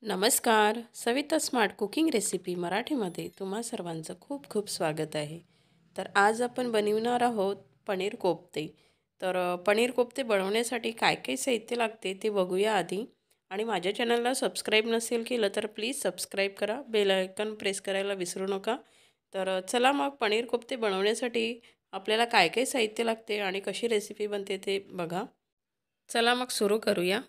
नमस्कार. Savita smart cooking recipe मराठीमध्ये तुम्हा सर्वांचं खूप खूप स्वागत आहे. तर आज आपण बनवणार आहोत पनीर कोफ्ते. पनीर कोफ्ते बनवण्यासाठी काय काय साहित्य लागते ते बघूया आधी. आणि माझ्या चॅनलला सबस्क्राईब नसेल केलं तर प्लीज सबस्क्राईब करा. बेल आयकॉन प्रेस करायला विसरू नका. चला मग पनीर कोफ्ते बनवण्यासाठी आपल्याला काय काय साहित्य लागते आणि कशी रेसिपी बनते ते बघा. चला मग सुरू करूया.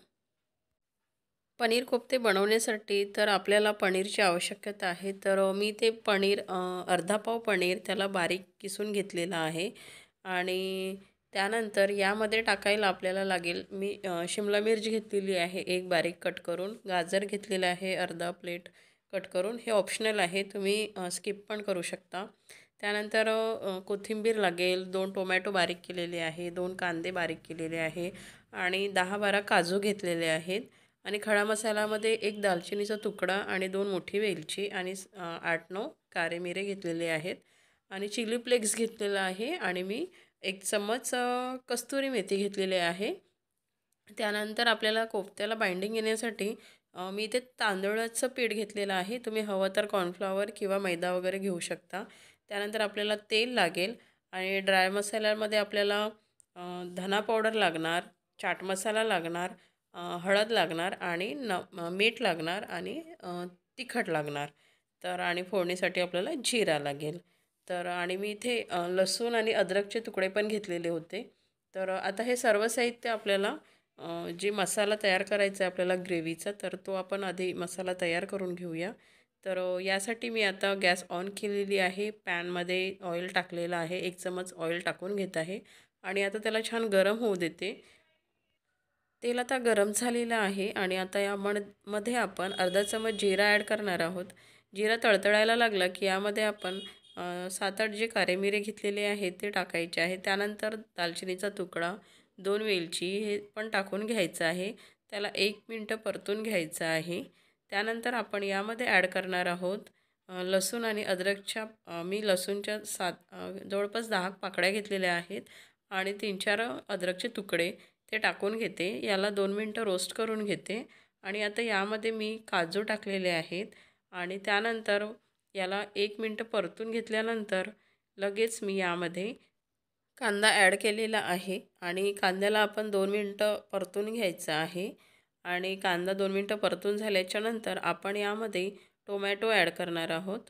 पनीर कोफ्ते बनवण्यासाठी आपल्याला पनीरची आवश्यकता आहे. मी ते पनीर अर्धा पाव पनीर त्याला बारीक किसून घेतलेलं आहे. आणि त्यानंतर यामध्ये टाकायला आपल्याला लागेल मी शिमला मिर्च घेतलेली आहे एक बारीक कट करून, गाजर घेतलेलं आहे अर्धा प्लेट कट करून. हे ऑप्शनल आहे, तुम्ही स्किप पण करू शकता. त्यानंतर कोथिंबीर लागेल, 2 टोमॅटो बारीक केलेले आहे, 2 कांदे बारीक केलेले आहे आणि 10-12 काजू घेतलेले आहेत. आणि खडा मसाल्यामध्ये एक दालचिनीचा तुकडा आणि 2 मोठी वेलची आणि 8-9 काळे मिरे घेतलेले आहेत. आणि चिली फ्लेक्स घेतलेला आहे आणि मी 1 चम्मच कस्तुरी मेथी घेतलेली आहे. त्यानंतर आपल्याला कोफ्त्याला बाइंडिंग येण्यासाठी मी इथे तांदळाचं पीठ घेतलेलं आहे. तुम्ही हवं तर कॉर्नफ्लॉवर किंवा मैदा वगैरे घेऊ शकता. त्यानंतर आपल्याला तेल लागेल आणि ड्राय मसाल्यामध्ये आपल्याला धना पावडर लागणार, चाट मसाला लागणार, हळद लागणार आणि मीठ लागणार आणि तिखट लागणार. आणि फोडणीसाठी आपल्याला जिरा लागेल. आणि मी इथे लसूण आणि अद्रकचे तुकडे पण घेतलेले होते. आता हे सर्व साहित्य आपल्याला जे मसाला तयार करायचा आहे आपल्याला ग्रेव्हीचा, तो आपण आधी मसाला तयार करून घेऊया. यासाठी मी आता गॅस ऑन केलेली आहे. पॅनमध्ये ऑइल टाकलेलं आहे. 1 चम्मच ऑइल टाकून घेत आहे आणि आता त्याला छान गरम होऊ देते. तेल आता गरम झालेलं आहे आणि आता मध्ये आपण अर्धा चमच जिरा ॲड करणार आहोत. जिरा तळतळायला लागला की यामध्ये आपण 7-8 जे काळे मिरे घेतलेले आहेत ते टाकायचे आहे. त्यानंतर दालचिनीचा तुकडा, 2 वेलची हे पण टाकून घ्यायचं आहे. त्याला 1 मिनटं परतून घ्यायचं आहे. त्यानंतर आपण यामध्ये ॲड करणार आहोत लसूण आणि अद्रकच्या मी लसूणच्या जवळपास 10 पाकळ्या घेतलेल्या आहेत आणि 3-4 अद्रकचे तुकडे ते टाकून घेते. याला 2 मिनटं रोस्ट करून घेते. आणि आता यामध्ये मी काजू टाकलेले आहेत आणि त्यानंतर याला 1 मिनटं परतून घेतल्यानंतर लगेच मी यामध्ये कांदा ॲड केलेला आहे आणि कांद्याला आपण 2 मिनटं परतून घ्यायचं आहे. आणि कांदा 2 मिनटं परतून झाल्याच्यानंतर आपण यामध्ये टोमॅटो ॲड करणार आहोत.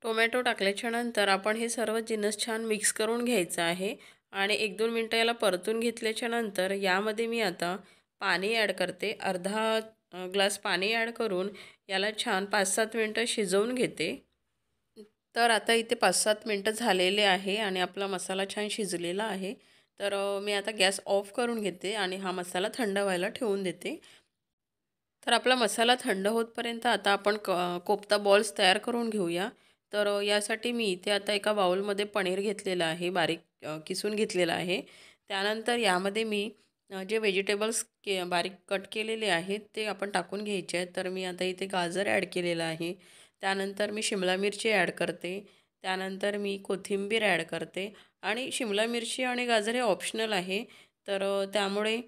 टोमॅटो टाकल्याच्यानंतर आपण हे सर्व जिन्नस छान मिक्स करून घ्यायचं आहे आणि 1-2 मिनटं याला परतून घेतल्याच्यानंतर यामध्ये मी आता पाणी ॲड करते. अर्धा ग्लास पाणी ॲड करून याला छान 5-7 मिनटं शिजवून घेते. आता इथे 5-7 मिनटं झालेले आहे आणि आपला मसाला छान शिजलेला आहे. मी आता गॅस ऑफ करून घेते आणि हा मसाला थंड व्हायला ठेवून देते. आपला मसाला थंड होतपर्यंत आता आपण कोफ्ता बॉल्स तयार करून घेऊया. यासाठी मी इथे आता एका बाउलमध्ये पनीर घेतलेलं आहे, बारीक किसून घेतलेलं आहे. त्यानंतर यामध्ये मी जे व्हेजिटेबल्स बारीक कट केलेले आहेत ते आपण टाकून घ्यायचे आहेत. मी आता इथे गाजर ॲड केलेलं आहे. त्यानंतर मी शिमला मिरची ॲड करते. त्यानंतर मी कोथिंबीर ॲड करते आणि शिमला मिरची आणि गाजर हे ऑप्शनल आहे. त्यामुळे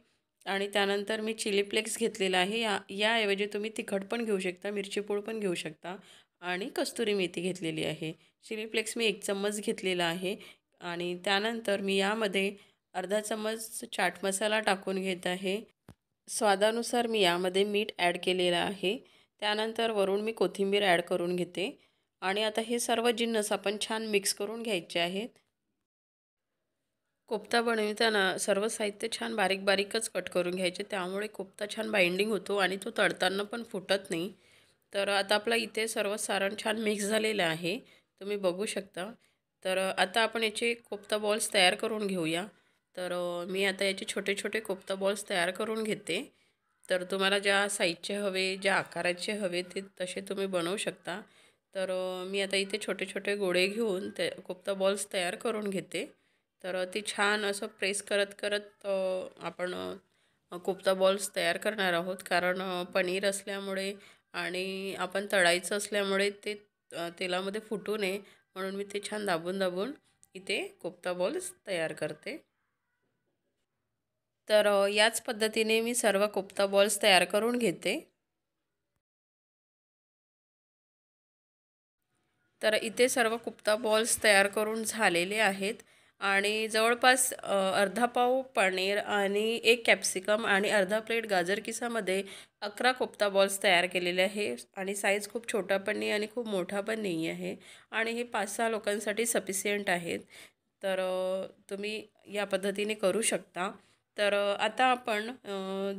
आणि त्यानंतर मी चिली फ्लेक्स घेतलेला आहे. याऐवजी तुम्ही तिखट पण घेऊ शकता, मिरची पूड पण घेऊ शकता आणि कस्तुरी मेथी घेतलेली आहे. चिली फ्लेक्स मी 1 चम्मच घेतलेला आहे. आणि त्यानंतर मी यामध्ये अर्धा चम्मच चाट मसाला टाकून घेत आहे. स्वादानुसार मी यामध्ये मीठ ॲड केलेलं आहे. त्यानंतर वरून मी कोथिंबीर ॲड करून घेते आणि आता हे सर्व जिन्नस आपण छान मिक्स करून घ्यायचे आहेत. कोफ्ता बनवताना सर्व साहित्य छान बारीक बारीकच कट करून घ्यायचे, त्यामुळे कोफ्ता छान बाइंडिंग होतो आणि तो तळताना पण फुटत नाही. आता आपला इथे सर्व सारण छान मिक्स झालेलं आहे, तुम्ही बघू शकता. आता आपण याचे कोफ्ता बॉल्स तयार करून घेऊया. मी आता याचे छोटे छोटे कोफ्ता बॉल्स तयार करून घेते. तुम्हाला ज्या साईजचे हवे, ज्या आकाराचे हवे ते तसे तुम्ही बनवू शकता. मी आता इथे छोटे छोटे गोळे घेऊन ते कोफ्ता बॉल्स तयार करून घेते. ती छान असं प्रेस करत करत आपण कोफ्ता बॉल्स तयार करणार आहोत. कारण पनीर असल्यामुळे आणि आपण तळायचं असल्यामुळे ते तेलामध्ये फुटू नये म्हणून मी ते छान दाबून दाबून इथे कोफ्ता बॉल्स तयार करते. याच पद्धतीने मी सर्व कोफ्ता बॉल्स तयार करून घेते. तर इथे सर्व कोफ्ता बॉल्स तयार करून झालेले आहेत आणि जवळपास अर्धा पाव पनीर आणि एक कॅप्सिकम आणि अर्धा प्लेट गाजर किसामध्ये 11 कोफ्ता बॉल्स तयार केलेले आहे आणि साईज खूप छोटा पण नाही आणि खूप मोठा पण नाही आहे आणि हे 5-6 लोकांसाठी सफिशियंट आहेत. तर तुम्ही या पद्धतीने करू शकता. तर आता आपण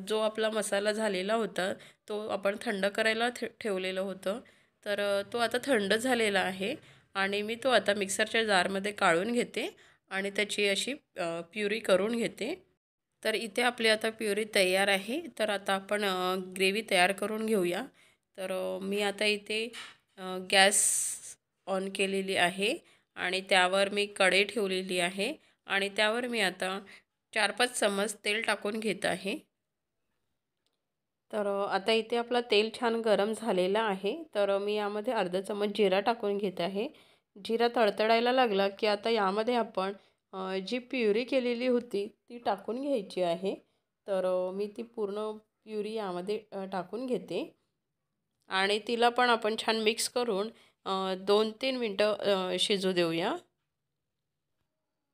जो आपला मसाला झालेला होता तो आपण थंड करायला ठेवलेलं होतं. तर तो आता थंड झालेला आहे आणि मी तो आता मिक्सरच्या जारमध्ये काढून घेते आणि त्याची अशी प्युरी करून घेते. तर इथे आपली आता प्युरी तयार आहे. तर आता आपण ग्रेव्ही तयार करून घेऊया. तर मी आता इथे गॅस ऑन केलेली आहे आणि त्यावर मी कढई ठेवलेली आहे आणि त्यावर मी आता 4-5 चम्मच तेल टाकून घेत आहे. तर आता इथे आपलं तेल छान गरम झालेलं आहे. तर मी यामध्ये अर्धा चम्मच जिरा टाकून घेत आहे. जिरा तडतडायला लागला की आता यामध्ये आपण जी प्युरी केलेली होती ती टाकून घ्यायची आहे. तर मी ती पूर्ण प्युरी यामध्ये टाकून घेते आणि तिला पण आपण छान मिक्स करून 2-3 मिनटं शिजू देऊया.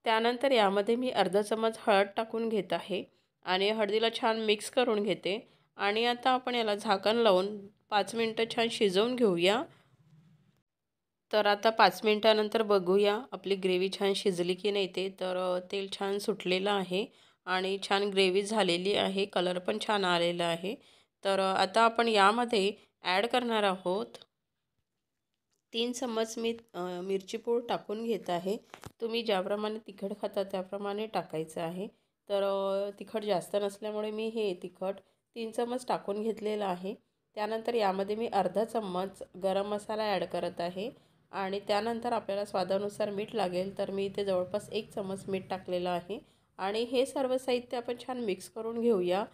त्यानंतर यामध्ये मी अर्धा चम्मच हळद टाकून घेत आहे आणि हळदीला छान मिक्स करून घेते आणि आता आपण याला झाकण लावून 5 मिनटं छान शिजवून घेऊया. तर आता 5 मिनटानंतर बघूया आपली ग्रेव्ही छान शिजली की नाही ते. तर तेल छान सुटलेलं आहे आणि छान ग्रेव्ही झालेली आहे. कलर पण छान आलेला आहे. तर आता आपण यामध्ये ॲड करणार आहोत 3 चम्मच मी मिरची पूड टाकून घेत आहे. तुम्ही ज्याप्रमाणे तिखट खाता त्याप्रमाणे टाकायचं आहे. तर तिखट जास्त नसल्यामुळे मी हे तिखट 3 चम्मच टाकून घेतलेलं आहे. त्यानंतर यामध्ये मी अर्धा चम्मच गरम मसाला ॲड करत आहे आणि त्यानंतर आपल्याला स्वादानुसार मीठ लागेल. तर मी इथे जवळपास 1 चम्मच मीठ टाकलेलं आहे आणि हे सर्व साहित्य आपण छान मिक्स करून घेऊया.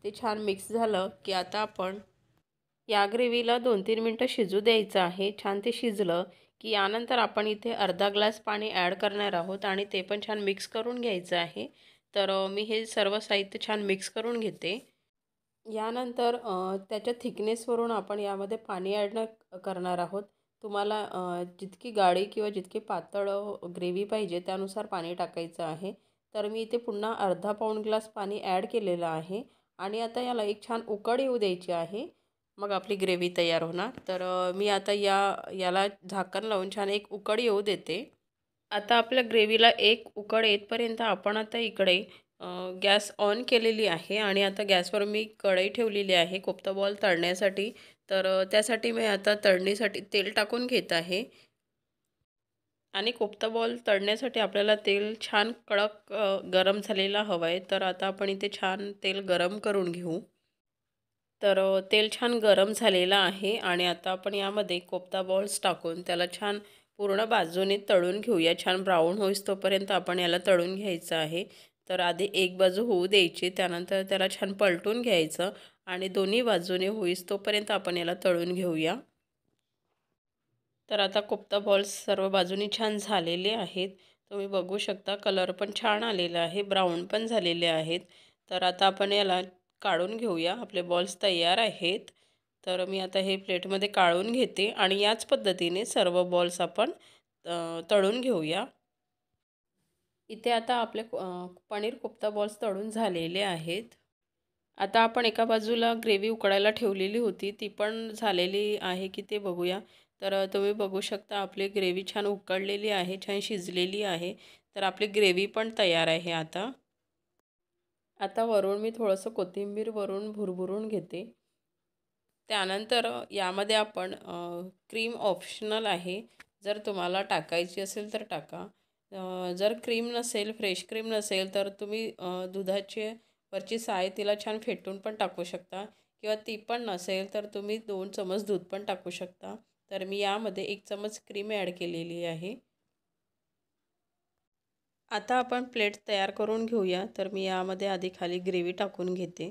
ते छान मिक्स झालं की आता आपण या ग्रेव्हीला 2-3 मिनटं शिजू द्यायचं आहे. छान ते शिजलं की यानंतर आपण इथे अर्धा ग्लास पाणी ॲड करणार आहोत आणि ते पण छान मिक्स करून घ्यायचं आहे. तर मी हे सर्व साहित्य छान मिक्स करून घेते. यानंतर त्याच्या थिकनेसवरून आपण यामध्ये पाणी ॲड करणार आहोत. तुम्हाला जितकी गाढी किंवा जितकी पातळ ग्रेव्ही पाहिजे त्यानुसार पाणी टाकायचं आहे. तर मी इथे पुन्हा अर्धा पाऊण ग्लास पाणी ॲड केलेलं आहे आणि आता याला एक छान उकळ येऊ द्यायची आहे. मग आपली ग्रेव्ही तयार होणार. तर मी आता याला झाकण लावून छान एक उकळ येऊ देते. आता आपल्या ग्रेव्हीला एक उकळ येतपर्यंत आपण आता इकडे गॅस ऑन केलेली आहे आणि आता गॅसवर मी कढई ठेवलेली आहे कोफ्ता बॉल तळण्यासाठी. तर त्यासाठी मी आता तळणीसाठी तेल टाकून घेत आहे आणि कोफ्ता बॉल तळण्यासाठी आपल्याला तेल छान कडक गरम झालेला हवं आहे. तर आता आपण इथे छान तेल गरम करून घेऊ. तर तेल छान गरम झालेलं आहे आणि आता आपण यामध्ये कोफ्ता बॉल्स टाकून त्याला छान पूर्ण बाजूने तळून घेऊया. छान ब्राऊन होईस तोपर्यंत आपण याला तळून घ्यायचं आहे. तर आधी एक बाजू होऊ द्यायची, त्यानंतर त्याला छान पलटून घ्यायचं आणि दोन्ही बाजूने होईस तोपर्यंत आपण याला तळून घेऊया. तर आता कोफ्ता बॉल्स सर्व बाजूनी छान झालेले आहेत. तुम्ही बघू शकता कलर पण छान आलेला आहे, ब्राऊन पण झालेले आहेत. तर आता आपण याला काढून घेऊया. आपले बॉल्स तयार आहेत. तर मी आता हे प्लेटमध्ये काढून घेते आणि याच पद्धतीने सर्व बॉल्स आपण तळून घेऊया. इथे आता आपले पनीर कोफ्ता बॉल्स तळून झालेले आहेत. आता आपण एका बाजूला ग्रेव्ही उकळायला ठेवलेली होती, ती पण झालेली आहे की ते बघूया. तर तुम्ही बघू शकता आपली ग्रेव्ही छान उकळलेली आहे, छान शिजलेली आहे. तर आपली ग्रेव्ही पण तयार आहे आता. आता वरून मी थोडंसं कोथिंबीर वरून भुरभुरून घेते. त्यानंतर यामध्ये आपण क्रीम ऑप्शनल आहे. जर तुम्हाला टाकायची असेल तर टाका. जर क्रीम नसेल, फ्रेश क्रीम नसेल तर तुम्ही दुधाची वरची साय तिला छान फेटून पण टाकू शकता किंवा ती पण नसेल तर तुम्ही 2 चमच दूध पण टाकू शकता. तर मी यामध्ये 1 चमच क्रीम ॲड केलेली आहे. आता आपण प्लेट तयार करून घेऊया. तर मी यामध्ये आधी खाली ग्रेव्ही टाकून घेते.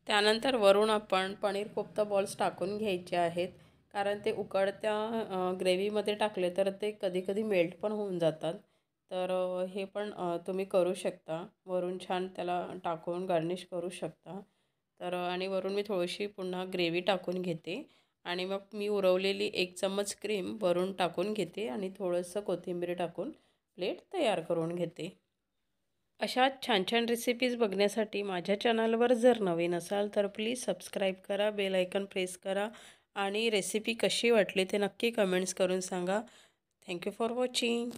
त्यानंतर वरून आपण पनीर कोफ्ता बॉल्स टाकून घ्यायचे आहेत. कारण ते उकळत्या ग्रेव्हीमध्ये टाकले तर ते कधी-कधी मेल्ट पण होऊन जातात. तर हे पण तुम्ही करू शकता. वरून छान त्याला टाकून गार्निश करू शकता. तर आणि वरून मी थोडीशी पुन्हा ग्रेव्ही टाकून घेते आणि मग मी उरवलेली 1 चम्मच क्रीम वरून टाकून घेते आणि थोडंसं कोथिंबीर टाकून प्लेट तयार करून घेते. अशा छान छान रेसिपीज बघण्यासाठी माझ्या चॅनलवर जर नवीन असाल तर प्लीज सबस्क्राईब करा, बेल आयकन प्रेस करा आणि रेसिपी कशी वाटली ते नक्की कमेंट्स करून सांगा. Thank you for watching.